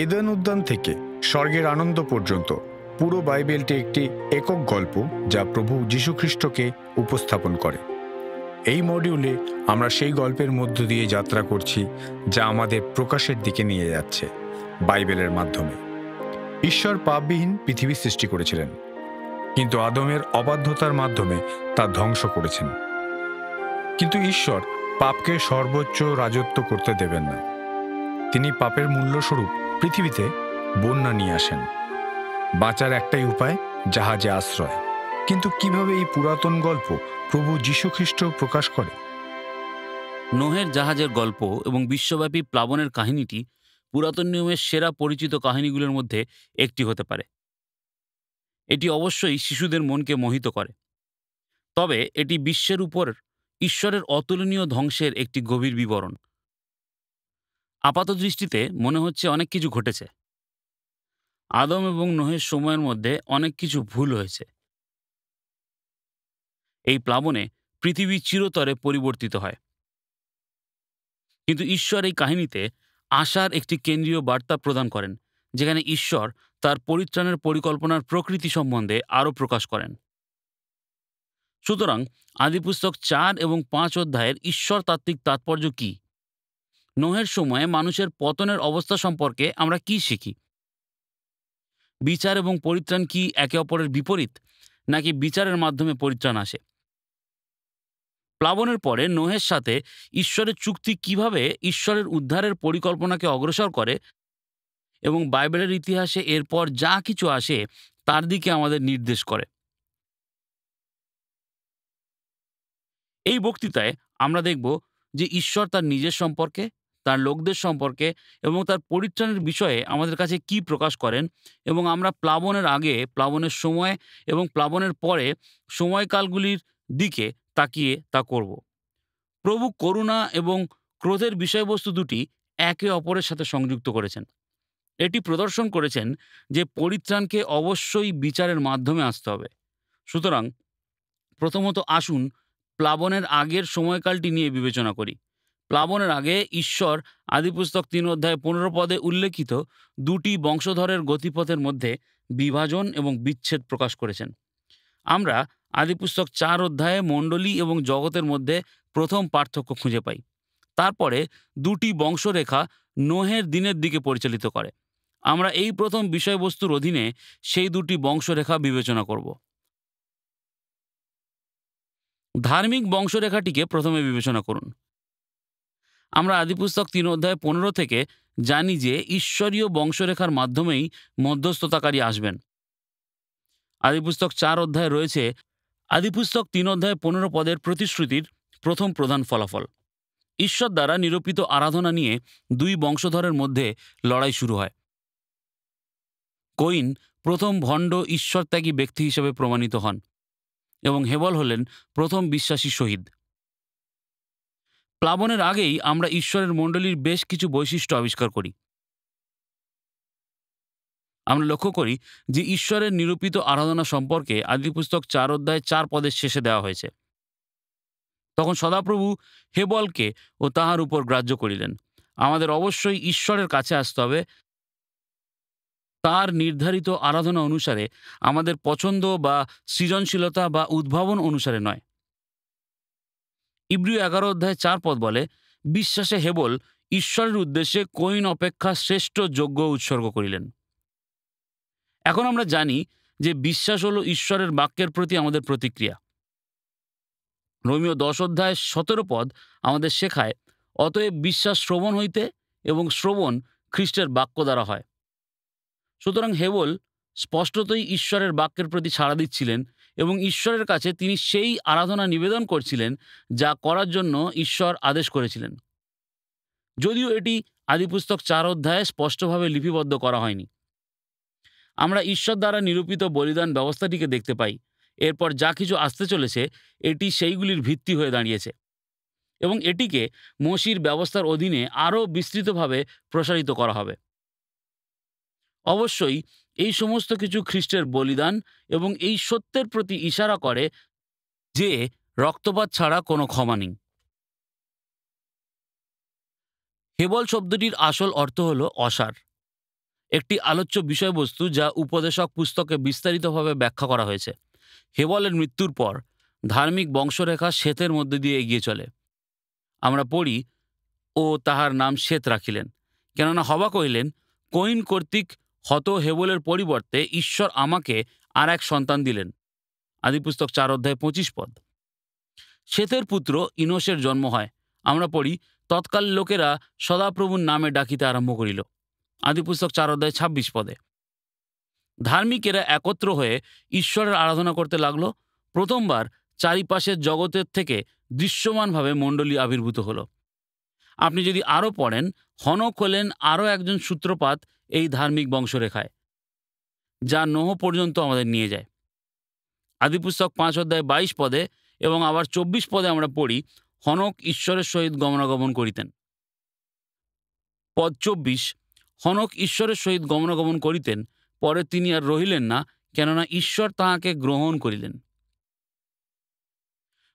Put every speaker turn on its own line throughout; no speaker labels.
Eden উদ্যান থেকে স্বর্গের আনন্দ পর্যন্ত পুরো বাইবেলটি একটি একক গল্প যা প্রভু যীশুখ্রিস্টকে উপস্থাপন করে। এই মডিউলে আমরা সেই গল্পের মধ্য দিয়ে যাত্রা করছি যা আমাদের প্রকাশের দিকে নিয়ে যাচ্ছে। বাইবেলের মাধ্যমে ঈশ্বর পাপবিহীন পৃথিবী সৃষ্টি করেছিলেন, কিন্তু আদমের অবাধ্যতার মাধ্যমে তা ধ্বংস করেছেন। কিন্তু ঈশ্বর পাপকে সর্বোচ্চ রাজত্ব করতে দেবেন না। তিনি পাপের মূল্যস্বরূপ পৃথিবীতে বন্যা নিয়ে আসেন। বাঁচার একটাই উপায়, জাহাজে আশ্রয়। কিন্তু কিভাবে এই পুরাতন গল্প প্রভু যীশুখ্রিস্ট প্রকাশ করে?
নোহের জাহাজের গল্প এবং বিশ্বব্যাপী প্লাবনের কাহিনীটি পুরাতন নিয়মের সেরা পরিচিত কাহিনীগুলোর মধ্যে একটি হতে পারে। এটি অবশ্যই শিশুদের মনকে মোহিত করে, তবে এটি বিশ্বের উপর ঈশ্বরের অতুলনীয় ধ্বংসের একটি গভীর বিবরণ। আপাত দৃষ্টিতে মনে হচ্ছে অনেক কিছু ঘটেছে। আদম এবং নোহের সময়ের মধ্যে অনেক কিছু ভুল হয়েছে। এই প্লাবনে পৃথিবী চিরতরে পরিবর্তিত হয়। কিন্তু ঈশ্বর এই কাহিনীতে আশার একটি কেন্দ্রীয় বার্তা প্রদান করেন, যেখানে ঈশ্বর তার পরিত্রাণের পরিকল্পনার প্রকৃতি সম্বন্ধে আরও প্রকাশ করেন। সুতরাং আদিপুস্তক 4 এবং 5 অধ্যায়ের ঈশ্বর তাত্ত্বিক তাৎপর্য কি? নোহের সময়ে মানুষের পতনের অবস্থা সম্পর্কে আমরা কি শিখি? বিচার এবং পরিত্রাণ কি একে অপরের বিপরীত, নাকি বিচারের মাধ্যমে পরিত্রাণ আসে? প্লাবনের পরে নোহের সাথে ঈশ্বরের চুক্তি কিভাবে ঈশ্বরের উদ্ধারের পরিকল্পনাকে অগ্রসর করে এবং বাইবেলের ইতিহাসে এরপর যা কিছু আসে তার দিকে আমাদের নির্দেশ করে। এই বক্তৃতায় আমরা দেখব যে ঈশ্বর তার নিজের সম্পর্কে, তার লোকদের সম্পর্কে এবং তার পরিত্রাণের বিষয়ে আমাদের কাছে কি প্রকাশ করেন, এবং আমরা প্লাবনের আগে, প্লাবনের সময় এবং প্লাবনের পরে সময়কালগুলির দিকে তাকিয়ে তা করব। প্রভু করুণা এবং ক্রোধের বিষয়বস্তু দুটি একে অপরের সাথে সংযুক্ত করেছেন। এটি প্রদর্শন করেছেন যে পরিত্রাণকে অবশ্যই বিচারের মাধ্যমে আসতে হবে। সুতরাং প্রথমত আসুন প্লাবনের আগের সময়কালটি নিয়ে বিবেচনা করি। প্লাবনের আগে ঈশ্বর আদিপুস্তক 3 অধ্যায় 15 পদে উল্লেখিত দুটি বংশধরের গতিপথের মধ্যে বিভাজন এবং বিচ্ছেদ প্রকাশ করেছেন। আমরা আদিপুস্তক 4 অধ্যায়ে মণ্ডলী এবং জগতের মধ্যে প্রথম পার্থক্য খুঁজে পাই। তারপরে দুটি বংশরেখা নোহের দিনের দিকে পরিচালিত করে। আমরা এই প্রথম বিষয়বস্তুর অধীনে সেই দুটি বংশরেখা বিবেচনা করব। ধার্মিক বংশরেখাটিকে প্রথমে বিবেচনা করুন। আমরা আদিপুস্তক 3 অধ্যায় 15 থেকে জানি যে ঈশ্বরীয় বংশরেখার মাধ্যমেই মধ্যস্থতাকারী আসবেন। আদিপুস্তক 4 অধ্যায়ে রয়েছে আদিপুস্তক 3 অধ্যায় 15 পদের প্রতিশ্রুতির প্রথম প্রধান ফলাফল। ঈশ্বর দ্বারা নিরূপিত আরাধনা নিয়ে দুই বংশধরের মধ্যে লড়াই শুরু হয়। কইন প্রথম ভণ্ড ঈশ্বরত্যাগী ব্যক্তি হিসেবে প্রমাণিত হন এবং হেবল হলেন প্রথম বিশ্বাসী শহীদ। প্লাবনের আগেই আমরা ঈশ্বরের মণ্ডলীর বেশ কিছু বৈশিষ্ট্য আবিষ্কার করি। আমরা লক্ষ্য করি যে ঈশ্বরের নিরূপিত আরাধনা সম্পর্কে আদিপুস্তক 4 অধ্যায় 4 পদের শেষে দেওয়া হয়েছে। তখন সদাপ্রভু হেবলকে ও তাহার উপর গ্রাহ্য করিলেন। আমাদের অবশ্যই ঈশ্বরের কাছে আসতে হবে, তার নির্ধারিত আরাধনা অনুসারে, আমাদের পছন্দ বা সৃজনশীলতা বা উদ্ভাবন অনুসারে নয়। ইব্রিয় 11 অধ্যায় 4 পদ বলে, বিশ্বাসে হেবল ঈশ্বরের উদ্দেশ্যে কইন অপেক্ষা শ্রেষ্ঠ যজ্ঞ উৎসর্গ করিলেন। এখন আমরা জানি যে বিশ্বাস হলো ঈশ্বরের বাক্যের প্রতি আমাদের প্রতিক্রিয়া। রোমীয় 10 অধ্যায় 17 পদ আমাদের শেখায়, অতএব বিশ্বাস শ্রবণ হইতে এবং শ্রবণ খ্রিস্টের বাক্য দ্বারা হয়। সুতরাং হেবল স্পষ্টতই ঈশ্বরের বাক্যের প্রতি সাড়া দিচ্ছিলেন এবং ঈশ্বরের কাছে তিনি সেই আরাধনা নিবেদন করছিলেন যা করার জন্য ঈশ্বর আদেশ করেছিলেন, যদিও এটি আদিপুস্তক 4 অধ্যায়ে স্পষ্টভাবে লিপিবদ্ধ করা হয়নি। আমরা ঈশ্বর দ্বারা নিরূপিত বলিদান ব্যবস্থাটিকে দেখতে পাই। এরপর যা কিছু আসতে চলেছে এটি সেইগুলির ভিত্তি হয়ে দাঁড়িয়েছে এবং এটিকে মসির ব্যবস্থার অধীনে আরও বিস্তৃতভাবে প্রসারিত করা হবে। অবশ্যই এই সমস্ত কিছু খ্রিস্টের বলিদান এবং এই সত্যের প্রতি ইশারা করে যে রক্তপাত ছাড়া কোনো ক্ষমা নেই। হেবল শব্দটির আসল অর্থ হল অসার। একটি আলোচ্য বিষয়বস্তু যা উপদেশক পুস্তকে বিস্তারিতভাবে ব্যাখ্যা করা হয়েছে। হেবলের মৃত্যুর পর ধার্মিক বংশরেখা শেতের মধ্যে দিয়ে এগিয়ে চলে। আমরা পড়ি, ও তাহার নাম শেত রাখিলেন, কেননা হবা কহিলেন, কইন কর্তৃক হত হেবলের পরিবর্তে ঈশ্বর আমাকে আর এক সন্তান দিলেন। আদিপুস্তক 4:25 শেতের পুত্র ইনোশের জন্ম হয়। আমরা পড়ি, তৎকাল লোকেরা সদাপ্রভুর নামে ডাকিতে আরম্ভ করিল। আদিপুস্তক 4:26 ধার্মিকেরা একত্র হয়ে ঈশ্বরের আরাধনা করতে লাগলো। প্রথমবার চারিপাশের জগতের থেকে দৃশ্যমানভাবে মণ্ডলী আবির্ভূত হলো। আপনি যদি আরও পড়েন, হনক হলেন আরও একজন সূত্রপাত এই ধার্মিক বংশরেখায়, যা নোহ পর্যন্ত আমাদের নিয়ে যায়। আদিপুস্তক 5:22 এবং আবার 24 আমরা পড়ি, হনক ঈশ্বরের সহিত গমনাগমন করিতেন। পদ 24, হনক ঈশ্বরের সহিত গমনাগমন করিতেন, পরে তিনি আর রহিলেন না, কেননা ঈশ্বর তাহাকে গ্রহণ করিলেন।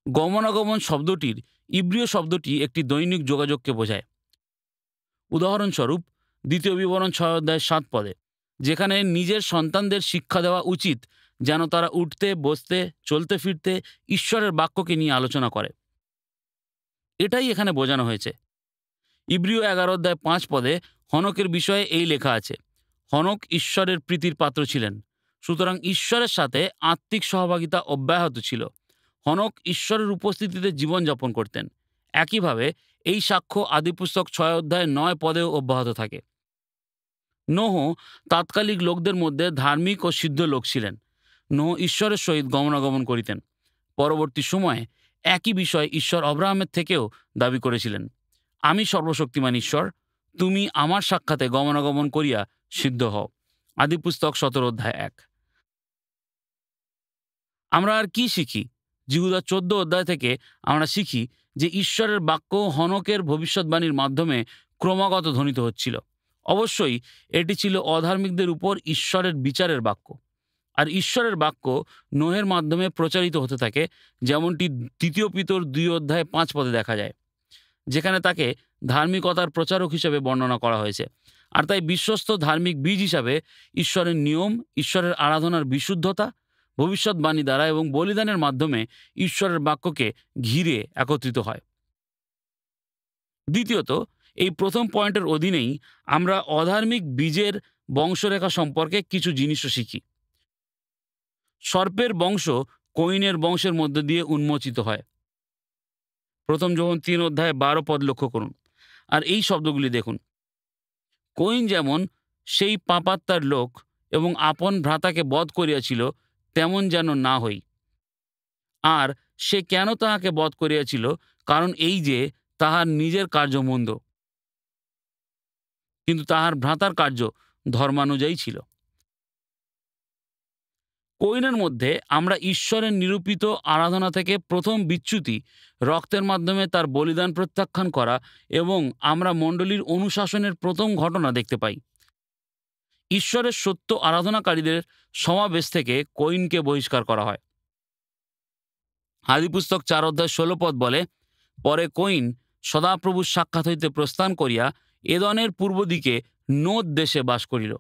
গমনাগমন শব্দটির ইব্রীয় শব্দটি একটি দৈনিক যোগাযোগকে বোঝায়। উদাহরণস্বরূপ 2 বিবরণ 6:7 যেখানে নিজের সন্তানদের শিক্ষা দেওয়া উচিত যেন তারা উঠতে বসতে চলতে ফিরতে ঈশ্বরের বাক্যকে নিয়ে আলোচনা করে। এটাই এখানে বোঝানো হয়েছে। ইব্রীয় 11:5 হনকের বিষয়ে এই লেখা আছে, হনক ঈশ্বরের প্রীতির পাত্র ছিলেন, সুতরাং ঈশ্বরের সাথে আত্মিক সহভাগিতা অব্যাহত ছিল। হনক ঈশ্বরের উপস্থিতিতে জীবনযাপন করতেন। একইভাবে এই সাক্ষ্য আদিপুস্তক 6:9 অব্যাহত থাকে। নোহ তাৎকালিক লোকদের মধ্যে ধার্মিক ও সিদ্ধ লোক ছিলেন। নোহ ঈশ্বরের সহিত গমনাগমন করিতেন। পরবর্তী সময়ে একই বিষয় ঈশ্বর অব্রাহামের থেকেও দাবি করেছিলেন, আমি সর্বশক্তিমান ঈশ্বর, তুমি আমার সাক্ষাতে গমনাগমন করিয়া সিদ্ধ হও। আদিপুস্তক 17:1। আমরা আর কি শিখি? জিহুদা 14 থেকে আমরা শিখি যে ঈশ্বরের বাক্য হনকের ভবিষ্যৎবাণীর মাধ্যমে ক্রমাগত ধ্বনিত হচ্ছিল। অবশ্যই এটি ছিল অধার্মিকদের উপর ঈশ্বরের বিচারের বাক্য। আর ঈশ্বরের বাক্য নোহের মাধ্যমে প্রচারিত হতে থাকে, যেমনটি 2 পিতর 2:5 দেখা যায়, যেখানে তাকে ধার্মিকতার প্রচারক হিসেবে বর্ণনা করা হয়েছে। আর তাই বিশ্বস্ত ধার্মিক বীজ হিসাবে ঈশ্বরের নিয়ম, ঈশ্বরের আরাধনার বিশুদ্ধতা, ভবিষ্যৎবাণী দ্বারা এবং বলিদানের মাধ্যমে ঈশ্বরের বাক্যকে ঘিরে একত্রিত হয়। দ্বিতীয়ত, এই প্রথম পয়েন্টের অধীনেই আমরা অধার্মিক বীজের বংশরেখা সম্পর্কে কিছু জিনিসও শিখি। সর্পের বংশ কইনের বংশের মধ্য দিয়ে উন্মোচিত হয়। প্রথম যোহন 3:12 লক্ষ্য করুন আর এই শব্দগুলি দেখুন, কইন যেমন সেই পাপাত্মার লোক এবং আপন ভ্রাতাকে বধ করিয়াছিল, তেমন যেন না হই। আর সে কেন তাহাকে বধ করিয়াছিল? কারণ এই যে তাহার নিজের কার্য মন্দ, কিন্তু তাহার ভ্রাতার কার্য ধর্মানুযায়ী ছিল। কইনের মধ্যে আমরা ঈশ্বরের নিরূপিত আরাধনা থেকে প্রথম বিচ্যুতি, রক্তের মাধ্যমে তার বলিদান প্রত্যাখ্যান করা এবং আমরা মণ্ডলীর অনুশাসনের প্রথম ঘটনা দেখতে পাই। ঈশ্বরের সত্য আরাধনাকারীদের সমাবেশ থেকে কইনকে বহিষ্কার করা হয়। আদিপুস্তক 4:16 বলে, পরে কইন সদাপ্রভুর সাক্ষাৎ হইতে প্রস্থান করিয়া এদনের পূর্ব দিকে নোদ দেশে বাস করিল।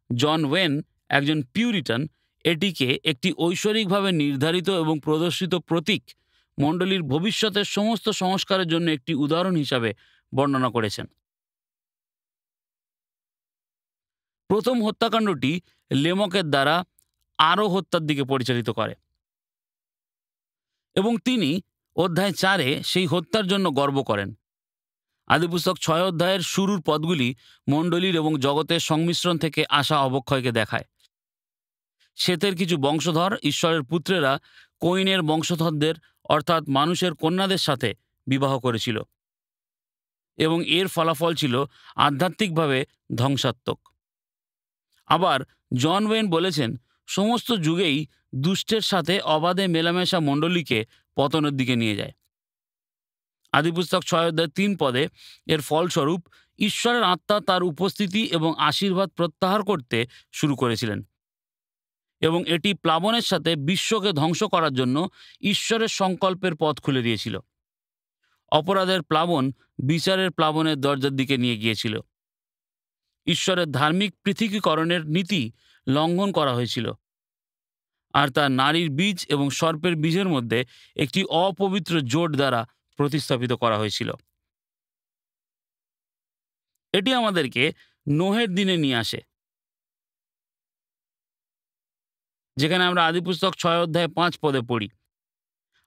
জন ওয়েন, একজন পিউরিটান, এটিকে একটি ঐশ্বরিকভাবে নির্ধারিত এবং প্রদর্শিত প্রতীক, মণ্ডলীর ভবিষ্যতের সমস্ত সংস্কারের জন্য একটি উদাহরণ হিসাবে বর্ণনা করেছেন। প্রথম হত্যাকাণ্ডটি লেমকের দ্বারা আরও হত্যার দিকে পরিচালিত করে এবং তিনি অধ্যায় 4 সেই হত্যার জন্য গর্ব করেন। আদিপুস্তক 6 শুরুর পদগুলি মণ্ডলীর এবং জগতের সংমিশ্রণ থেকে আসা অবক্ষয়কে দেখায়। শেতের কিছু বংশধর, ঈশ্বরের পুত্রেরা কইনের বংশধরদের অর্থাৎ মানুষের কন্যাদের সাথে বিবাহ করেছিল এবং এর ফলাফল ছিল আধ্যাত্মিকভাবে ধ্বংসাত্মক। আবার জন ওয়েন বলেছেন, সমস্ত যুগেই দুষ্টের সাথে অবাধে মেলামেশা মণ্ডলীকে পতনের দিকে নিয়ে যায়। আদিপুস্তক 6:3 এর ফলস্বরূপ ঈশ্বরের আত্মা তার উপস্থিতি এবং আশীর্বাদ প্রত্যাহার করতে শুরু করেছিলেন এবং এটি প্লাবনের সাথে বিশ্বকে ধ্বংস করার জন্য ঈশ্বরের সংকল্পের পথ খুলে দিয়েছিল। অপরাধের প্লাবন বিচারের প্লাবনের দরজার দিকে নিয়ে গিয়েছিল। ঈশ্বরের ধার্মিক পৃথকীকরণের নীতি লঙ্ঘন করা হয়েছিল, আর তা নারীর বীজ এবং সর্পের বীজের মধ্যে একটি অপবিত্র জোট দ্বারা প্রতিস্থাপিত করা হয়েছিল। এটি আমাদেরকে নোহের দিনে নিয়ে আসে, যেখানে আমরা আদিপুস্তক 6:5 পড়ি।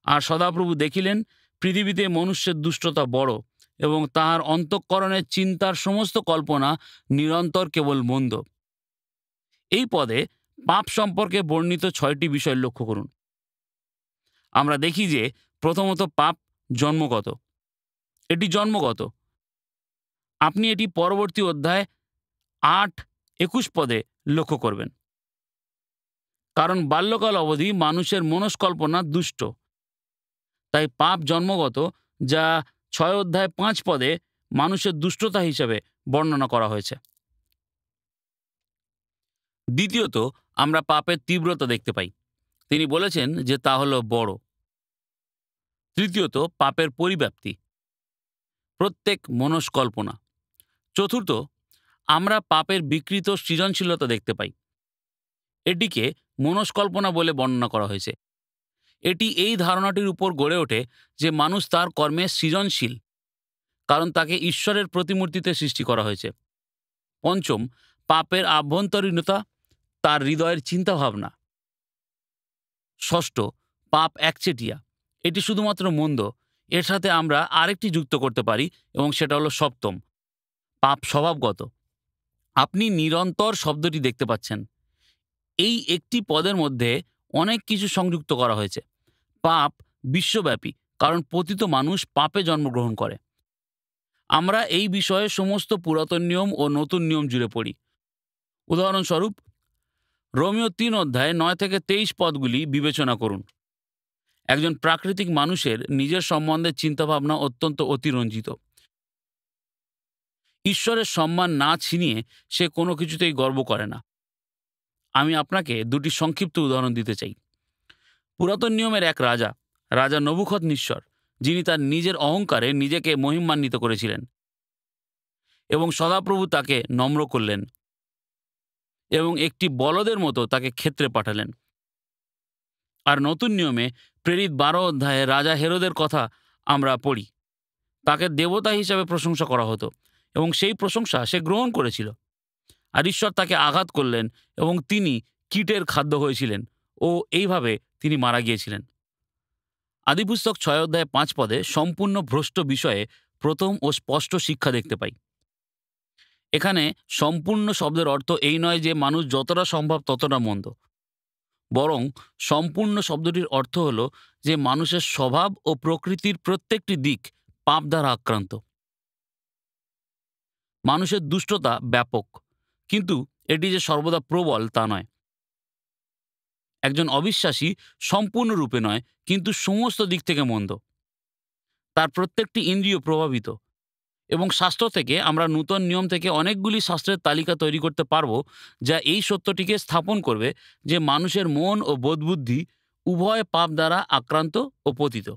আর সদাপ্রভু দেখিলেন পৃথিবীতে মনুষ্যের দুষ্টতা বড়, এবং তাহার অন্তঃকরণের চিন্তার সমস্ত কল্পনা নিরন্তর কেবল মন্দ। এই পদে পাপ সম্পর্কে বর্ণিত 6টি বিষয় লক্ষ্য করুন। আমরা দেখি যে প্রথমত পাপ জন্মগত। এটি জন্মগত। আপনি এটি পরবর্তী অধ্যায় 8:21 পদে লক্ষ্য করবেন। কারণ বাল্যকাল অবধি মানুষের মনস্কল্পনা দুষ্ট, তাই পাপ জন্মগত, যা 6:5 পদে মানুষের দুষ্টতা হিসাবে বর্ণনা করা হয়েছে। দ্বিতীয়ত, আমরা পাপের তীব্রতা দেখতে পাই। তিনি বলেছেন যে তা হলো বড়। তৃতীয়ত, পাপের পরিব্যাপ্তি, প্রত্যেক মনস্কল্পনা। চতুর্থ, আমরা পাপের বিকৃত সৃজনশীলতা দেখতে পাই। এটিকে মনস্কল্পনা বলে বর্ণনা করা হয়েছে। এটি এই ধারণাটির উপর গড়ে ওঠে যে মানুষ তার কর্মে সৃজনশীল, কারণ তাকে ঈশ্বরের প্রতিমূর্তিতে সৃষ্টি করা হয়েছে। পঞ্চম, পাপের আভ্যন্তরীণতা, তার হৃদয়ের চিন্তাভাবনা। ষষ্ঠ, পাপ একচেটিয়া। এটি শুধুমাত্র মন্দ। এর সাথে আমরা আরেকটি যুক্ত করতে পারি, এবং সেটা হলো সপ্তম, পাপ স্বভাবগত। আপনি নিরন্তর শব্দটি দেখতে পাচ্ছেন। এই একটি পদের মধ্যে অনেক কিছু সংযুক্ত করা হয়েছে। পাপ বিশ্বব্যাপী, কারণ পতিত মানুষ পাপে জন্মগ্রহণ করে। আমরা এই বিষয়ে সমস্ত পুরাতন নিয়ম ও নতুন নিয়ম জুড়ে পড়ি। উদাহরণস্বরূপ, রোমীয় 3:9-23 পদগুলি বিবেচনা করুন। একজন প্রাকৃতিক মানুষের নিজের সম্বন্ধে চিন্তাভাবনা অত্যন্ত অতিরঞ্জিত। ঈশ্বরের সম্মান না ছিনিয়ে সে কোনো কিছুতেই গর্ব করে না। আমি আপনাকে দুটি সংক্ষিপ্ত উদাহরণ দিতে চাই। পুরাতন নিয়মের এক রাজা, রাজা নবুখদনিস্সর, যিনি তার নিজের অহংকারে নিজেকে মহিমান্বিত করেছিলেন, এবং সদাপ্রভু তাকে নম্র করলেন এবং একটি বলদের মতো তাকে ক্ষেত্রে পাঠালেন। আর নতুন নিয়মে প্রেরিত 12 অধ্যায়ে রাজা হেরোদের কথা আমরা পড়ি। তাকে দেবতা হিসাবে প্রশংসা করা হতো, এবং সেই প্রশংসা সে গ্রহণ করেছিল। আর ঈশ্বর তাকে আঘাত করলেন, এবং তিনি কীটের খাদ্য হয়েছিলেন, ও এইভাবে তিনি মারা গিয়েছিলেন। আদিপুস্তক 6:5 পদে সম্পূর্ণ ভ্রষ্ট বিষয়ে প্রথম ও স্পষ্ট শিক্ষা দেখতে পাই। এখানে সম্পূর্ণ শব্দের অর্থ এই নয় যে মানুষ যতটা সম্ভব ততটা মন্দ, বরং সম্পূর্ণ শব্দটির অর্থ হল যে মানুষের স্বভাব ও প্রকৃতির প্রত্যেকটি দিক পাপ দ্বারা আক্রান্ত। মানুষের দুষ্টতা ব্যাপক, কিন্তু এটি যে সর্বদা প্রবল তা নয়। একজন অবিশ্বাসী সম্পূর্ণরূপে নয়, কিন্তু সমস্ত দিক থেকে মন্দ। তার প্রত্যেকটি ইন্দ্রিয় প্রভাবিত, এবং শাস্ত্র থেকে আমরা নূতন নিয়ম থেকে অনেকগুলি শাস্ত্রের তালিকা তৈরি করতে পারব, যা এই সত্যটিকে স্থাপন করবে যে মানুষের মন ও বোধবুদ্ধি উভয় পাপ দ্বারা আক্রান্ত ও পতিত।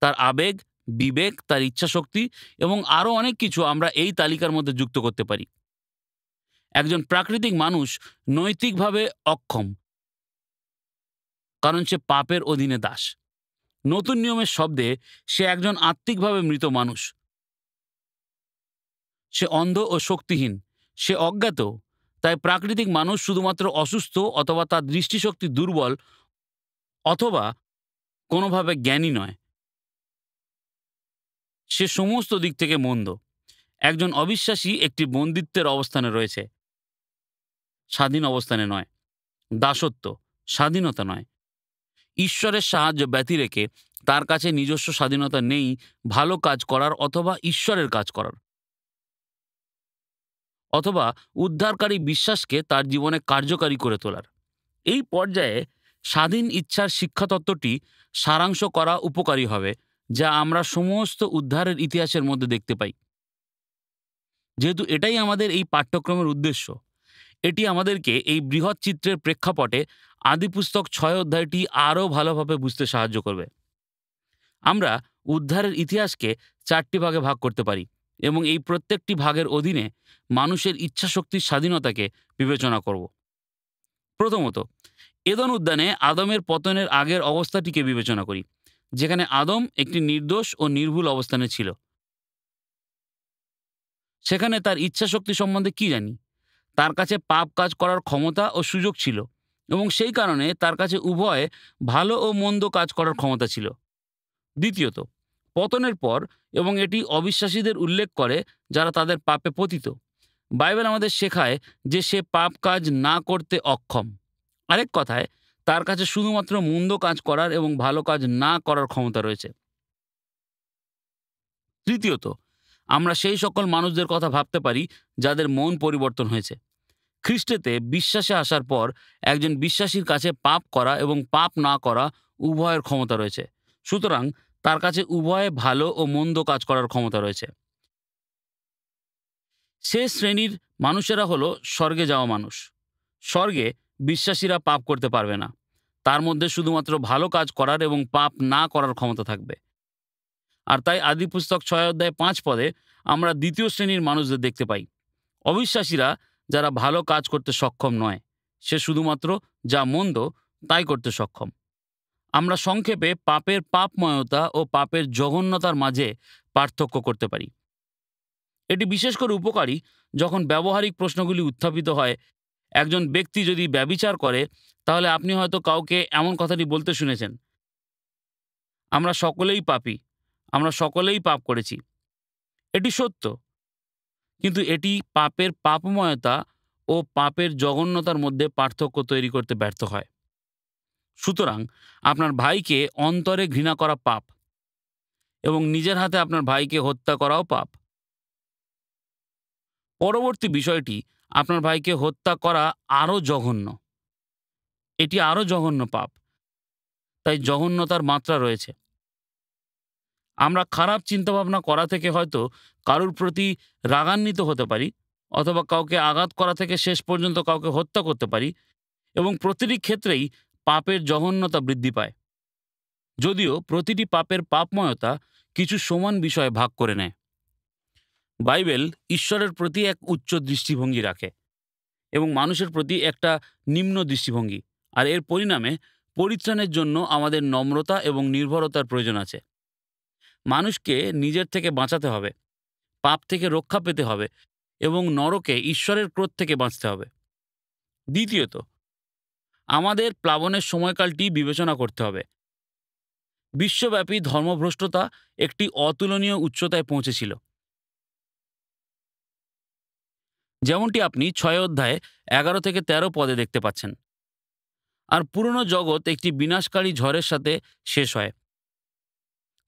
তার আবেগ, বিবেক, তার ইচ্ছাশক্তি এবং আরও অনেক কিছু আমরা এই তালিকার মধ্যে যুক্ত করতে পারি। একজন প্রাকৃতিক মানুষ নৈতিকভাবে অক্ষম, কারণ সে পাপের অধীনে দাস। নতুন নিয়মের শব্দে সে একজন আত্মিকভাবে মৃত মানুষ। সে অন্ধ ও শক্তিহীন, সে অজ্ঞাত। তাই প্রাকৃতিক মানুষ শুধুমাত্র অসুস্থ, অথবা তার দৃষ্টিশক্তি দুর্বল, অথবা কোনোভাবে জ্ঞানী নয়। সে সমস্ত দিক থেকে মন্দ। একজন অবিশ্বাসী একটি বন্দিত্বের অবস্থানে রয়েছে, স্বাধীন অবস্থানে নয়। দাসত্ব, স্বাধীনতা নয়। ঈশ্বরের সাহায্য ব্যতি রেখে তার কাছে নিজস্ব স্বাধীনতা নেই ভালো কাজ করার অথবা ঈশ্বরের কাজ করার, অথবা উদ্ধারকারী বিশ্বাসকে তার জীবনে কার্যকারী করে তোলার। এই পর্যায়ে স্বাধীন ইচ্ছার শিক্ষাতত্ত্বটি সারাংশ করা উপকারী হবে, যা আমরা সমস্ত উদ্ধারের ইতিহাসের মধ্যে দেখতে পাই। যেহেতু এটাই আমাদের এই পাঠ্যক্রমের উদ্দেশ্য, এটি আমাদেরকে এই বৃহৎ চিত্রের প্রেক্ষাপটে আদিপুস্তক 6 অধ্যায়টি আরও ভালোভাবে বুঝতে সাহায্য করবে। আমরা উদ্ধারের ইতিহাসকে 4টি ভাগে ভাগ করতে পারি, এবং এই প্রত্যেকটি ভাগের অধীনে মানুষের ইচ্ছাশক্তির স্বাধীনতাকে বিবেচনা করব। প্রথমত, এদন উদ্যানে আদমের পতনের আগের অবস্থাটিকে বিবেচনা করি, যেখানে আদম একটি নির্দোষ ও নির্ভুল অবস্থানে ছিল। সেখানে তার ইচ্ছাশক্তি সম্বন্ধে কি জানি? তার কাছে পাপ কাজ করার ক্ষমতা ও সুযোগ ছিল, এবং সেই কারণে তার কাছে উভয় ভালো ও মন্দ কাজ করার ক্ষমতা ছিল। দ্বিতীয়ত, পতনের পর, এবং এটি অবিশ্বাসীদের উল্লেখ করে যারা তাদের পাপে পতিত, বাইবেল আমাদের শেখায় যে সে পাপ কাজ না করতে অক্ষম। আরেক কথায়, তার কাছে শুধুমাত্র মন্দ কাজ করার এবং ভালো কাজ না করার ক্ষমতা রয়েছে। তৃতীয়ত, আমরা সেই সকল মানুষদের কথা ভাবতে পারি যাদের মন পরিবর্তন হয়েছে। খ্রিস্টেতে বিশ্বাসে আসার পর একজন বিশ্বাসীর কাছে পাপ করা এবং পাপ না করা উভয়ের ক্ষমতা রয়েছে। সুতরাং তার কাছে উভয়ে ভালো ও মন্দ কাজ করার ক্ষমতা রয়েছে। সে শ্রেণীর মানুষেরা হলো স্বর্গে যাওয়া মানুষ। স্বর্গে বিশ্বাসীরা পাপ করতে পারবে না। তার মধ্যে শুধুমাত্র ভালো কাজ করার এবং পাপ না করার ক্ষমতা থাকবে। আর তাই আদিপুস্তক 6:5 আমরা দ্বিতীয় শ্রেণীর মানুষদের দেখতে পাই। অবিশ্বাসীরা, যারা ভালো কাজ করতে সক্ষম নয়, সে শুধুমাত্র যা মন্দ তাই করতে সক্ষম। আমরা সংক্ষেপে পাপের পাপময়তা ও পাপের জঘন্যতার মাঝে পার্থক্য করতে পারি। এটি বিশেষ করে উপকারী যখন ব্যবহারিক প্রশ্নগুলি উত্থাপিত হয়। একজন ব্যক্তি যদি ব্যভিচার করে, তাহলে আপনি হয়তো কাউকে এমন কথাটি বলতে শুনেছেন, আমরা সকলেই পাপী, আমরা সকলেই পাপ করেছি। এটি সত্য, কিন্তু এটি পাপের পাপময়তা ও পাপের জঘন্যতার মধ্যে পার্থক্য তৈরি করতে ব্যর্থ হয়। সুতরাং আপনার ভাইকে অন্তরে ঘৃণা করা পাপ, এবং নিজের হাতে আপনার ভাইকে হত্যা করাও পাপ। পরবর্তী বিষয়টি, আপনার ভাইকে হত্যা করা আরও জঘন্য। এটি আরও জঘন্য পাপ, তাই জঘন্যতার মাত্রা রয়েছে। আমরা খারাপ চিন্তাভাবনা করা থেকে হয়তো কারুর প্রতি রাগান্বিত হতে পারি, অথবা কাউকে আঘাত করা থেকে শেষ পর্যন্ত কাউকে হত্যা করতে পারি, এবং প্রতিটি ক্ষেত্রেই পাপের জঘন্যতা বৃদ্ধি পায়। যদিও প্রতিটি পাপের পাপময়তা কিছু সমান বিষয়ে ভাগ করে নেয়। বাইবেল ঈশ্বরের প্রতি এক উচ্চ দৃষ্টিভঙ্গি রাখে এবং মানুষের প্রতি একটা নিম্ন দৃষ্টিভঙ্গি, আর এর পরিণামে পরিত্রাণের জন্য আমাদের নম্রতা এবং নির্ভরতার প্রয়োজন আছে। মানুষকে নিজের থেকে বাঁচাতে হবে, পাপ থেকে রক্ষা পেতে হবে, এবং নরকে ঈশ্বরের ক্রোধ থেকে বাঁচতে হবে। দ্বিতীয়ত, আমাদের প্লাবনের সময়কালটি বিবেচনা করতে হবে। বিশ্বব্যাপী ধর্মভ্রষ্টতা একটি অতুলনীয় উচ্চতায় পৌঁছেছিল, যেমনটি আপনি 6:11-13 দেখতে পাচ্ছেন। আর পুরনো জগৎ একটি বিনাশকারী ঝড়ের সাথে শেষ হয়,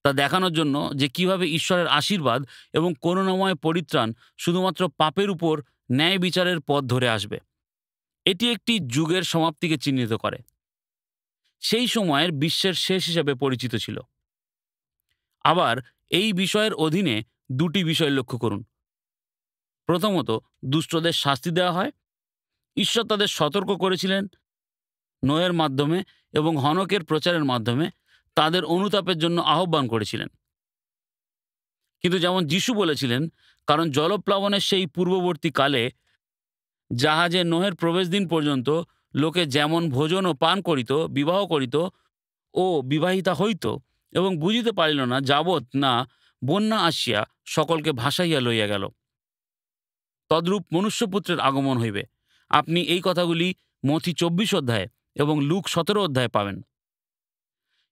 তা দেখানোর জন্য যে কিভাবে ঈশ্বরের আশীর্বাদ এবং করুণাময় পরিত্রাণ শুধুমাত্র পাপের উপর ন্যায় বিচারের পথ ধরে আসবে। এটি একটি যুগের সমাপ্তিকে চিহ্নিত করে। সেই সময়ের বিশ্বের শেষ হিসেবে পরিচিত ছিল। আবার এই বিষয়ের অধীনে দুটি বিষয় লক্ষ্য করুন। প্রথমত, দুষ্টদের শাস্তি দেওয়া হয়। ঈশ্বর তাদের সতর্ক করেছিলেন নোয়ের মাধ্যমে এবং হনকের প্রচারের মাধ্যমে, তাদের অনুতাপের জন্য আহ্বান করেছিলেন। কিন্তু যেমন যিশু বলেছিলেন, কারণ জলপ্লাবনের সেই পূর্ববর্তী কালে জাহাজে নোহের প্রবেশ দিন পর্যন্ত লোকে যেমন ভোজন ও পান করিত, বিবাহ করিত ও বিবাহিতা হইত, এবং বুঝিতে পারিল না যাবৎ না বন্যা আসিয়া সকলকে ভাসাইয়া লইয়া গেল, তদ্রূপ মনুষ্যপুত্রের আগমন হইবে। আপনি এই কথাগুলি মথি 24 এবং লুক 17 পাবেন।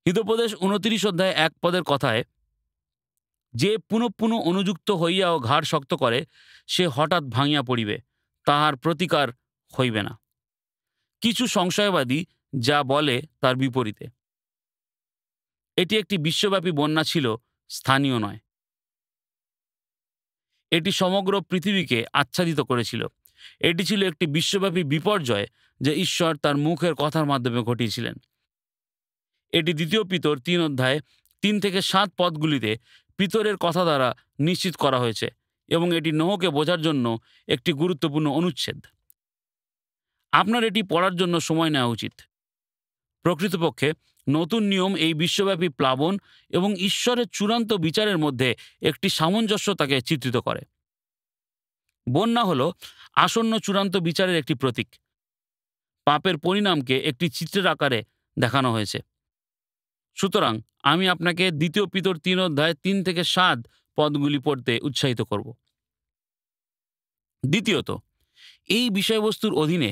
হিতোপদেশ 29:1 কথায়, যে পুনঃ পুনঃ অনুযুক্ত হইয়াও ঘাড় শক্ত করে, সে হঠাৎ ভাঙিয়া পড়িবে, তাহার প্রতিকার হইবে না। কিছু সংশয়বাদী যা বলে তার বিপরীতে। এটি একটি বিশ্বব্যাপী বন্যা ছিল, স্থানীয় নয়। এটি সমগ্র পৃথিবীকে আচ্ছাদিত করেছিল। এটি ছিল একটি বিশ্বব্যাপী বিপর্যয় যে ঈশ্বর তার মুখের কথার মাধ্যমে ঘটিয়েছিলেন। এটি 2 পিতর 3:3-7 পদগুলিতে পিতরের কথা দ্বারা নিশ্চিত করা হয়েছে, এবং এটি নোহকে বোঝার জন্য একটি গুরুত্বপূর্ণ অনুচ্ছেদ। আপনার এটি পড়ার জন্য সময় নেওয়া উচিত। প্রকৃতপক্ষে নতুন নিয়ম এই বিশ্বব্যাপী প্লাবন এবং ঈশ্বরের চূড়ান্ত বিচারের মধ্যে একটি সামঞ্জস্যতাকে চিত্রিত করে। বন্যা হল আসন্ন চূড়ান্ত বিচারের একটি প্রতীক। পাপের পরিণামকে একটি চিত্রের আকারে দেখানো হয়েছে। সুতরাং আমি আপনাকে ২ পিতর ৩ অধ্যায় ৩ থেকে ৭ পদগুলি পড়তে উৎসাহিত করব। দ্বিতীয়ত, এই বিষয়বস্তুর অধীনে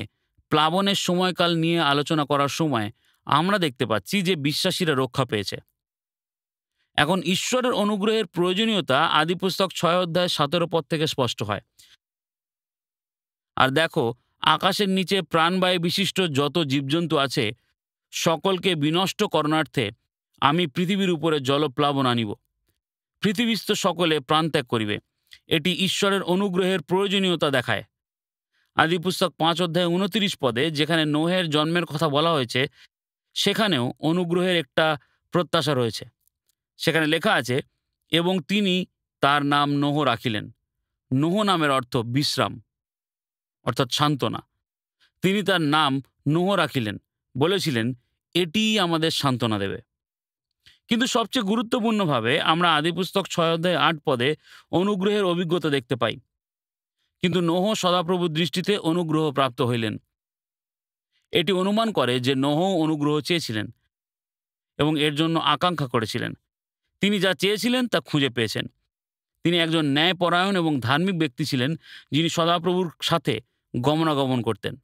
প্লাবনের সময়কাল নিয়ে আলোচনা করার সময় আমরা দেখতে পাচ্ছি যে বিশ্বাসীরা রক্ষা পেয়েছে। এখন ঈশ্বরের অনুগ্রহের প্রয়োজনীয়তা আদিপুস্তক ৬ অধ্যায় ১৭ পদ থেকে স্পষ্ট হয়। আর দেখো, আকাশের নিচে প্রাণবায়ু বিশিষ্ট যত জীবজন্তু আছে সকলকে বিনষ্ট করণার্থে আমি পৃথিবীর উপরে জলপ্লাবন আনিব। পৃথিবীস্থ সকলে প্রাণত্যাগ করিবে। এটি ঈশ্বরের অনুগ্রহের প্রয়োজনীয়তা দেখায়। আদিপুস্তক ৫ অধ্যায় ২৯ পদে যেখানে নোহের জন্মের কথা বলা হয়েছে, সেখানেও অনুগ্রহের একটা প্রত্যাশা রয়েছে। সেখানে লেখা আছে, এবং তিনি তার নাম নোহ রাখিলেন। নোহ নামের অর্থ বিশ্রাম, অর্থাৎ সান্ত্বনা। তিনি তার নাম নোহ রাখিলেন, বলেছিলেন এটিই আমাদের সান্ত্বনা দেবে। কিন্তু সবচেয়ে গুরুত্বপূর্ণভাবে আমরা আদিপুস্তক ৬ অধ্যায় ৮ পদে অনুগ্রহের অভিজ্ঞতা দেখতে পাই। কিন্তু নোহ সদাপ্রভুর দৃষ্টিতে অনুগ্রহ প্রাপ্ত হইলেন। এটি অনুমান করে যে নোহ অনুগ্রহ চেয়েছিলেন এবং এর জন্য আকাঙ্ক্ষা করেছিলেন। তিনি যা চেয়েছিলেন তা খুঁজে পেয়েছেন। তিনি একজন ন্যায়পরায়ণ এবং ধার্মিক ব্যক্তি ছিলেন, যিনি সদাপ্রভুর সাথে গমনাগমন করতেন।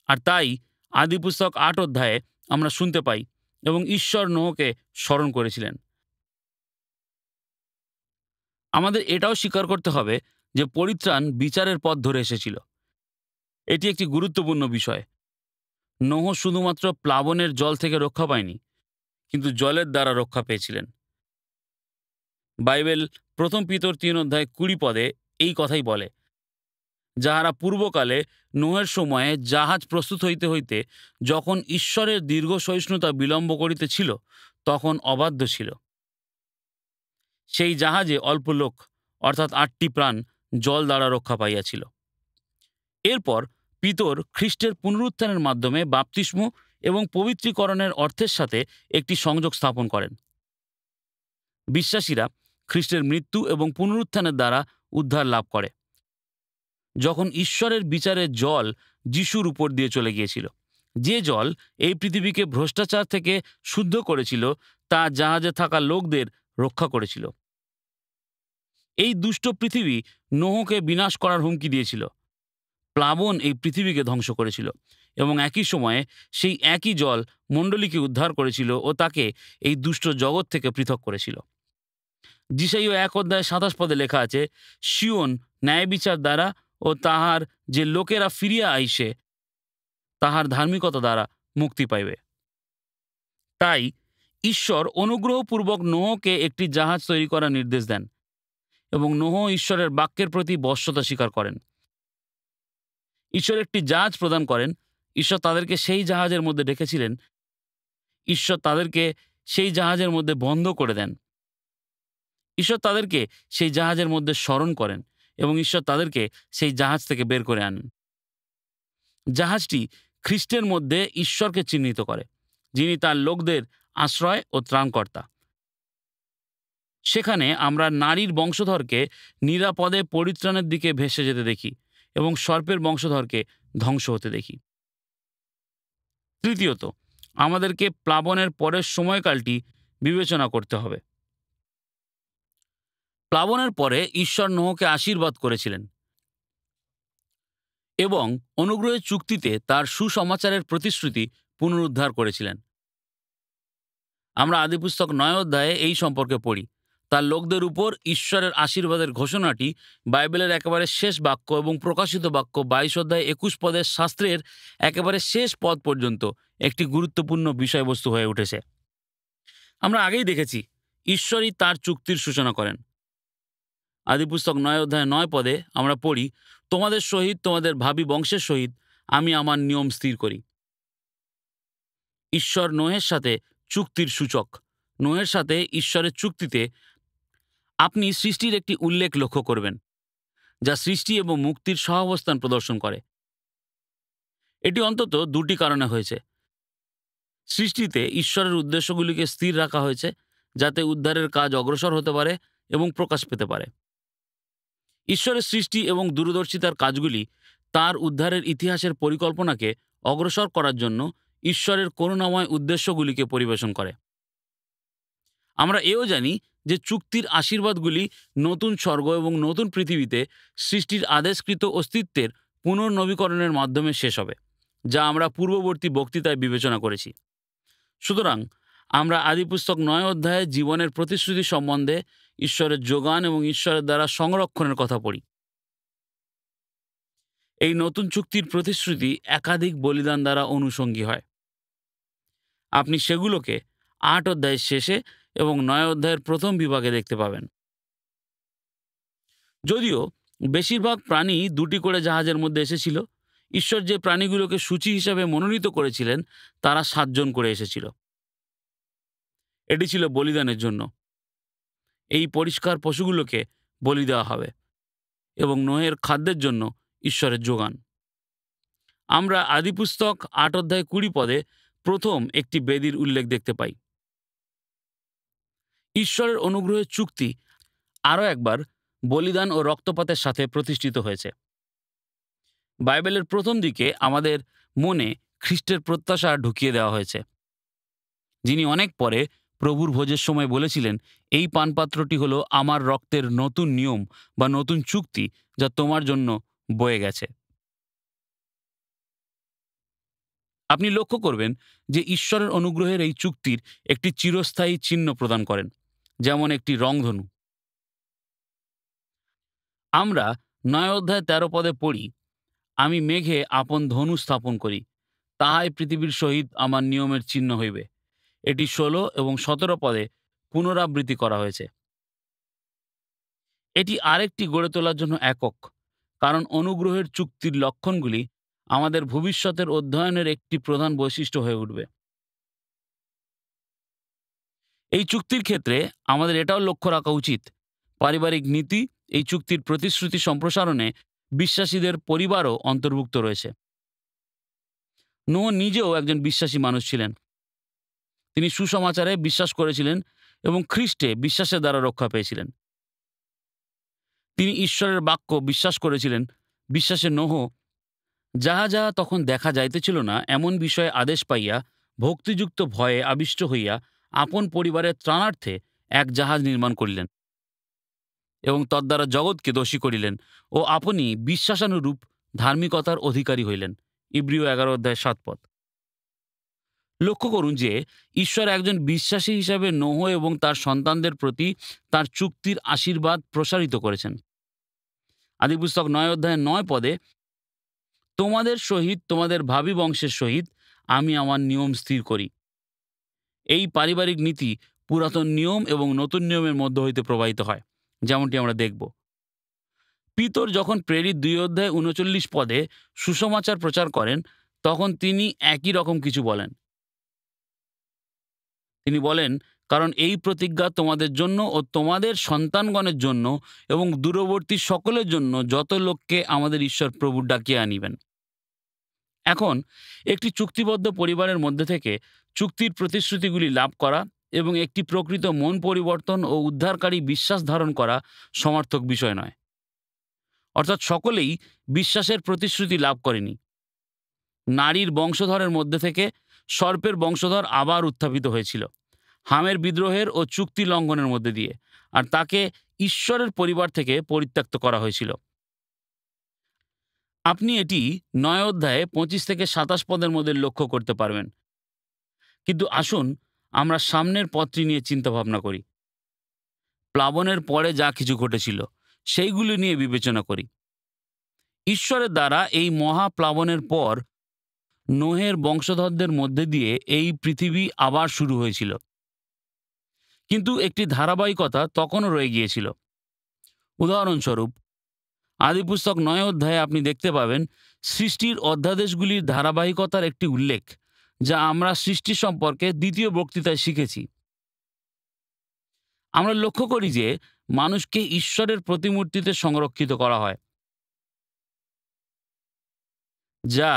আর তাই আদিপুস্তক ৮ অধ্যায়ে আমরা শুনতে পাই, এবং ঈশ্বর নোহকে স্মরণ করেছিলেন। আমাদের এটাও স্বীকার করতে হবে যে পরিত্রাণ বিচারের পথ ধরে এসেছিল। এটি একটি গুরুত্বপূর্ণ বিষয়। নোহ শুধুমাত্র প্লাবনের জল থেকে রক্ষা পায়নি, কিন্তু জলের দ্বারা রক্ষা পেয়েছিলেন। বাইবেল ১ পিতর ৩ অধ্যায় ২০ পদে এই কথাই বলে, যাহারা পূর্বকালে নোহের সময়ে জাহাজ প্রস্তুত হইতে হইতে যখন ঈশ্বরের দীর্ঘ সহিষ্ণুতা বিলম্ব করিতেছিল, তখন অবাধ্য ছিল। সেই জাহাজে অল্প লোক, অর্থাৎ ৮টি প্রাণ জল দ্বারা রক্ষা পাইয়াছিল। এরপর পিতর খ্রিস্টের পুনরুত্থানের মাধ্যমে বাপ্তিস্ম এবং পবিত্রীকরণের অর্থের সাথে একটি সংযোগ স্থাপন করেন। বিশ্বাসীরা খ্রিস্টের মৃত্যু এবং পুনরুত্থানের দ্বারা উদ্ধার লাভ করে, যখন ঈশ্বরের বিচারের জল যিশুর উপর দিয়ে চলে গিয়েছিল। যে জল এই পৃথিবীকে ভ্রষ্টাচার থেকে শুদ্ধ করেছিল, তা জাহাজে থাকা লোকদের রক্ষা করেছিল। এই দুষ্ট পৃথিবী নোহকে বিনাশ করার হুমকি দিয়েছিল। প্লাবন এই পৃথিবীকে ধ্বংস করেছিল, এবং একই সময়ে সেই একই জল মণ্ডলীকে উদ্ধার করেছিল ও তাকে এই দুষ্ট জগৎ থেকে পৃথক করেছিল। যিশাইয় ১ অধ্যায় ২৭ পদে লেখা আছে, সিওন ন্যায় বিচার দ্বারা ও তাহার যে লোকেরা ফিরিয়া আইসে তাহার ধার্মিকতা দ্বারা মুক্তি পাইবে। তাই ঈশ্বর অনুগ্রহপূর্বক নোহকে একটি জাহাজ তৈরি করার নির্দেশ দেন, এবং নোহ ঈশ্বরের বাক্যের প্রতি বশ্যতা স্বীকার করেন। ঈশ্বর একটি জাহাজ প্রদান করেন। ঈশ্বর তাদেরকে সেই জাহাজের মধ্যে রেখেছিলেন। ঈশ্বর তাদেরকে সেই জাহাজের মধ্যে বন্ধ করে দেন। ঈশ্বর তাদেরকে সেই জাহাজের মধ্যে স্মরণ করেন, এবং ঈশ্বর তাদেরকে সেই জাহাজ থেকে বের করে আনেন। জাহাজটি খ্রিস্টের মধ্যে ঈশ্বরকে চিহ্নিত করে, যিনি তার লোকদের আশ্রয় ও ত্রাণকর্তা। সেখানে আমরা নারীর বংশধরকে নিরাপদে পরিত্রাণের দিকে ভেসে যেতে দেখি, এবং সর্পের বংশধরকে ধ্বংস হতে দেখি। তৃতীয়ত, আমাদেরকে প্লাবনের পরের সময়কালটি বিবেচনা করতে হবে। প্লাবনের পরে ঈশ্বর নোহকে আশীর্বাদ করেছিলেন এবং অনুগ্রহের চুক্তিতে তার সুসমাচারের প্রতিশ্রুতি পুনরুদ্ধার করেছিলেন। আমরা আদিপুস্তক ৯ অধ্যায়ে এই সম্পর্কে পড়ি। তার লোকদের উপর ঈশ্বরের আশীর্বাদের ঘোষণাটি বাইবেলের একেবারে শেষ বাক্য এবং প্রকাশিত বাক্য ২২ অধ্যায় ২১ পদের শাস্ত্রের একেবারে শেষ পদ পর্যন্ত একটি গুরুত্বপূর্ণ বিষয়বস্তু হয়ে উঠেছে। আমরা আগেই দেখেছি, ঈশ্বরই তার চুক্তির সূচনা করেন। আদিপুস্তক ৯ অধ্যায় ৯ পদে আমরা পড়ি, তোমাদের সহিত তোমাদের ভাবি বংশের সহিত আমি আমার নিয়ম স্থির করি। ঈশ্বর নোহের সাথে চুক্তির সূচক। নোহের সাথে ঈশ্বরের চুক্তিতে আপনি সৃষ্টির একটি উল্লেখ লক্ষ্য করবেন, যা সৃষ্টি এবং মুক্তির সহাবস্থান প্রদর্শন করে। এটি অন্তত দুটি কারণে হয়েছে। সৃষ্টিতে ঈশ্বরের উদ্দেশ্যগুলিকে স্থির রাখা হয়েছে, যাতে উদ্ধারের কাজ অগ্রসর হতে পারে এবং প্রকাশ পেতে পারে। ঈশ্বরের সৃষ্টি এবং দূরদর্শিতার কাজগুলি তার উদ্ধারের ইতিহাসের পরিকল্পনাকে অগ্রসর করার জন্য ঈশ্বরের করুণাময় উদ্দেশ্যগুলিকে পরিবেশন করে। আমরা এও জানি যে চুক্তির আশীর্বাদগুলি নতুন স্বর্গ এবং নতুন পৃথিবীতে সৃষ্টির আদেশকৃত অস্তিত্বের পুনর্নবীকরণের মাধ্যমে শেষ হবে, যা আমরা পূর্ববর্তী বক্তৃতায় বিবেচনা করেছি। সুতরাং আমরা আদিপুস্তক 9 অধ্যায়ে জীবনের প্রতিশ্রুতি সম্বন্ধে ঈশ্বরের যোগান এবং ঈশ্বরের দ্বারা সংরক্ষণের কথা পড়ি। এই নতুন চুক্তির প্রতিশ্রুতি একাধিক বলিদান দ্বারা অনুষঙ্গী হয়। আপনি সেগুলোকে 8 অধ্যায়ের শেষে এবং 9 অধ্যায়ের প্রথম বিভাগে দেখতে পাবেন। যদিও বেশিরভাগ প্রাণী 2টি করে জাহাজের মধ্যে এসেছিল, ঈশ্বর যে প্রাণীগুলোকে সূচি হিসাবে মনোনীত করেছিলেন তারা 7 জন করে এসেছিল। এটি ছিল বলিদানের জন্য। এই পরিষ্কার পশুগুলোকে বলি দেওয়া হবে এবং নোহের খাদ্যের জন্য ঈশ্বরের যোগান। আমরা আদিপুস্তক 8 অধ্যায় 20 পদে প্রথম একটি বেদির উল্লেখ দেখতে পাই। ঈশ্বরের অনুগ্রহের চুক্তি আরও একবার বলিদান ও রক্তপাতের সাথে প্রতিষ্ঠিত হয়েছে। বাইবেলের প্রথম দিকে আমাদের মনে খ্রিস্টের প্রত্যাশা ঢুকিয়ে দেওয়া হয়েছে, যিনি অনেক পরে প্রভুর ভোজের সময় বলেছিলেন, এই পানপাত্রটি হলো আমার রক্তের নতুন নিয়ম বা নতুন চুক্তি, যা তোমার জন্য বয়ে গেছে। আপনি লক্ষ্য করবেন যে ঈশ্বরের অনুগ্রহের এই চুক্তির একটি চিরস্থায়ী চিহ্ন প্রদান করেন, যেমন একটি রংধনু। আমরা 9 অধ্যায় 13 পদে পড়ি, আমি মেঘে আপন ধনু স্থাপন করি, তাহাই পৃথিবীর সহিত আমার নিয়মের চিহ্ন হইবে। এটি 16 এবং 17 পদে পুনরাবৃত্তি করা হয়েছে। এটি আরেকটি গড়ে তোলার জন্য একক, কারণ অনুগ্রহের চুক্তির লক্ষণগুলি আমাদের ভবিষ্যতের অধ্যয়নের একটি প্রধান বৈশিষ্ট্য হয়ে উঠবে। এই চুক্তির ক্ষেত্রে আমাদের এটাও লক্ষ্য রাখা উচিত, পারিবারিক নীতি এই চুক্তির প্রতিশ্রুতি সম্প্রসারণে বিশ্বাসীদের পরিবারও অন্তর্ভুক্ত রয়েছে। নোহ নিজেও একজন বিশ্বাসী মানুষ ছিলেন। তিনি সুসমাচারে বিশ্বাস করেছিলেন এবং খ্রিস্টে বিশ্বাসের দ্বারা রক্ষা পেয়েছিলেন। তিনি ঈশ্বরের বাক্য বিশ্বাস করেছিলেন। বিশ্বাসে নোহ যাহা যাহা তখন দেখা যাইতেছিল না এমন বিষয়ে আদেশ পাইয়া ভক্তিযুক্ত ভয়ে আবিষ্ট হইয়া আপন পরিবারের ত্রাণার্থে এক জাহাজ নির্মাণ করিলেন এবং তদ্বারা জগৎকে দোষী করিলেন ও আপনি বিশ্বাসানুরূপ ধার্মিকতার অধিকারী হইলেন। ইব্রিয় 11 অধ্যায় 7 পদ। লক্ষ্য করুন যে ঈশ্বর একজন বিশ্বাসী হিসাবে নোহ এবং তার সন্তানদের প্রতি তার চুক্তির আশীর্বাদ প্রসারিত করেছেন। আদিপুস্তক 9 অধ্যায় 9 পদে, তোমাদের সহিত তোমাদের ভাবি বংশের সহিত আমি আমার নিয়ম স্থির করি। এই পারিবারিক নীতি পুরাতন নিয়ম এবং নতুন নিয়মের মধ্য হইতে প্রবাহিত হয়, যেমনটি আমরা দেখব। পিতর যখন প্রেরিত 2 অধ্যায় 39 পদে সুসমাচার প্রচার করেন, তখন তিনি একই রকম কিছু বলেন। তিনি বলেন, কারণ এই প্রতিজ্ঞা তোমাদের জন্য ও তোমাদের সন্তানগণের জন্য এবং দূরবর্তী সকলের জন্য, যত লোককে আমাদের ঈশ্বর প্রভু ডাকিয়ে আনিবেন। এখন একটি চুক্তিবদ্ধ পরিবারের মধ্যে থেকে চুক্তির প্রতিশ্রুতিগুলি লাভ করা এবং একটি প্রকৃত মন পরিবর্তন ও উদ্ধারকারী বিশ্বাস ধারণ করা সমার্থক বিষয় নয়। অর্থাৎ সকলেই বিশ্বাসের প্রতিশ্রুতি লাভ করেনি। নারীর বংশধরের মধ্যে থেকে সর্পের বংশধর আবার উত্থাপিত হয়েছিল, হামের বিদ্রোহের ও চুক্তি লঙ্ঘনের মধ্যে দিয়ে, আর তাকে ঈশ্বরের পরিবার থেকে পরিত্যক্ত করা হয়েছিল। আপনি এটি 9 অধ্যায়ে 25 থেকে 27 পদের মধ্যে লক্ষ্য করতে পারবেন। কিন্তু আসুন আমরা সামনের পথটি নিয়ে চিন্তাভাবনা করি। প্লাবনের পরে যা কিছু ঘটেছিল সেইগুলি নিয়ে বিবেচনা করি। ঈশ্বরের দ্বারা এই মহাপ্লাবনের পর নোহের বংশধরদের মধ্যে দিয়ে এই পৃথিবী আবার শুরু হয়েছিল, কিন্তু একটি ধারাবাহিকতা তখনও রয়ে গিয়েছিল। উদাহরণস্বরূপ, আদিপুস্তক 9 অধ্যায়ে আপনি দেখতে পাবেন সৃষ্টির অধ্যাদেশগুলির ধারাবাহিকতার একটি উল্লেখ, যা আমরা সৃষ্টি সম্পর্কে 2য় বক্তৃতায় শিখেছি। আমরা লক্ষ্য করি যে মানুষকে ঈশ্বরের প্রতিমূর্তিতে সংরক্ষিত করা হয়, যা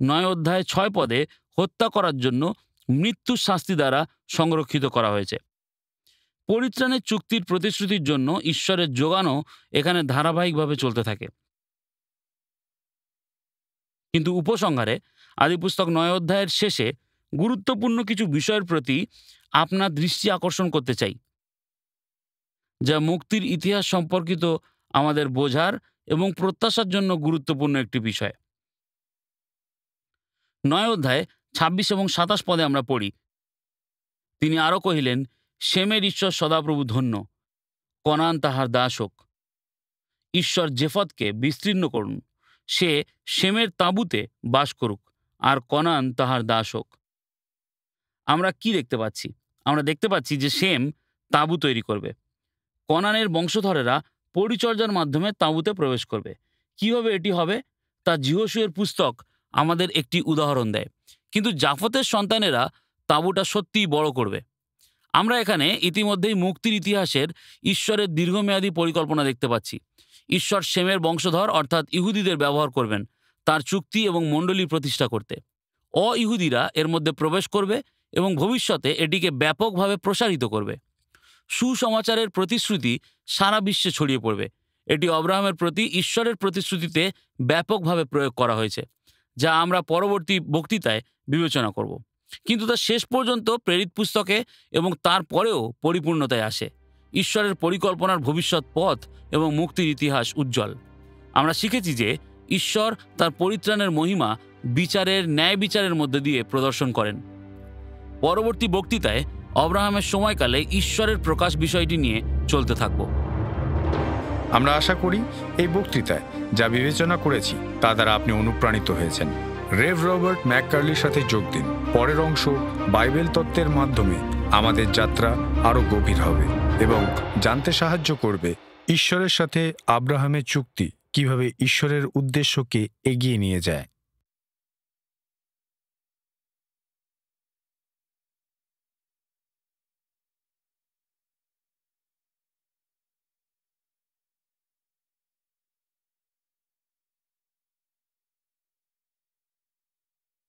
9 অধ্যায় 6 পদে হত্যা করার জন্য মৃত্যুর শাস্তি দ্বারা সংরক্ষিত করা হয়েছে। পরিত্রাণের চুক্তির প্রতিশ্রুতির জন্য ঈশ্বরের যোগানও এখানে ধারাবাহিকভাবে চলতে থাকে। কিন্তু উপসংহারে আদিপুস্তক 9 অধ্যায়ের শেষে গুরুত্বপূর্ণ কিছু বিষয়ের প্রতি আপনার দৃষ্টি আকর্ষণ করতে চাই, যা মুক্তির ইতিহাস সম্পর্কিত আমাদের বোঝার এবং প্রত্যাশার জন্য গুরুত্বপূর্ণ একটি বিষয়। 9 অধ্যায়ে 26 এবং 27 পদে আমরা পড়ি, তিনি আরও কহিলেন, শেমের ঈশ্বর সদাপ্রভু ধন্য, কনান তাহার দাস হোক। ঈশ্বর জেফতকে বিস্তীর্ণ করুন, সে শেমের তাঁবুতে বাস করুক, আর কনান তাহার দাস হোক। আমরা কি দেখতে পাচ্ছি? আমরা দেখতে পাচ্ছি যে শেম তাঁবু তৈরি করবে। কনানের বংশধরেরা পরিচর্যার মাধ্যমে তাঁবুতে প্রবেশ করবে। কিভাবে এটি হবে তা জিহোশুয়ের পুস্তক আমাদের একটি উদাহরণ দেয়। কিন্তু জাফতের সন্তানেরা তাঁবুটা সত্যিই বড় করবে। আমরা এখানে ইতিমধ্যেই মুক্তির ইতিহাসের ঈশ্বরের দীর্ঘমেয়াদী পরিকল্পনা দেখতে পাচ্ছি। ঈশ্বর শেমের বংশধর অর্থাৎ ইহুদিদের ব্যবহার করবেন তার চুক্তি এবং মণ্ডলী প্রতিষ্ঠা করতে। অ-ইহুদিরা এর মধ্যে প্রবেশ করবে এবং ভবিষ্যতে এটিকে ব্যাপকভাবে প্রসারিত করবে। সুসমাচারের প্রতিশ্রুতি সারা বিশ্বে ছড়িয়ে পড়বে। এটি অব্রাহামের প্রতি ঈশ্বরের প্রতিশ্রুতিতে ব্যাপকভাবে প্রয়োগ করা হয়েছে, যা আমরা পরবর্তী বক্তৃতায় বিবেচনা করব। কিন্তু তা শেষ পর্যন্ত প্রেরিত পুস্তকে এবং তারপরেও পরিপূর্ণতায় আসে। ঈশ্বরের পরিকল্পনার ভবিষ্যৎ পথ এবং মুক্তির ইতিহাস উজ্জ্বল। আমরা শিখেছি যে ঈশ্বর তার পরিত্রাণের মহিমা বিচারের ন্যায় বিচারের মধ্যে দিয়ে প্রদর্শন করেন। পরবর্তী বক্তৃতায় অব্রাহামের সময়কালে ঈশ্বরের প্রকাশ বিষয়টি নিয়ে চলতে থাকব।
আমরা আশা করি এই বক্তৃতায় যা বিবেচনা করেছি তা দ্বারা আপনি অনুপ্রাণিত হয়েছেন। রেভ রবার্ট ম্যাককার্লির সাথে যোগ দিন। পরের অংশ বাইবেল তত্ত্বের মাধ্যমে আমাদের যাত্রা আরও গভীর হবে এবং জানতে সাহায্য করবে ঈশ্বরের সাথে আব্রাহামের চুক্তি কিভাবে ঈশ্বরের উদ্দেশ্যকে এগিয়ে নিয়ে যায়।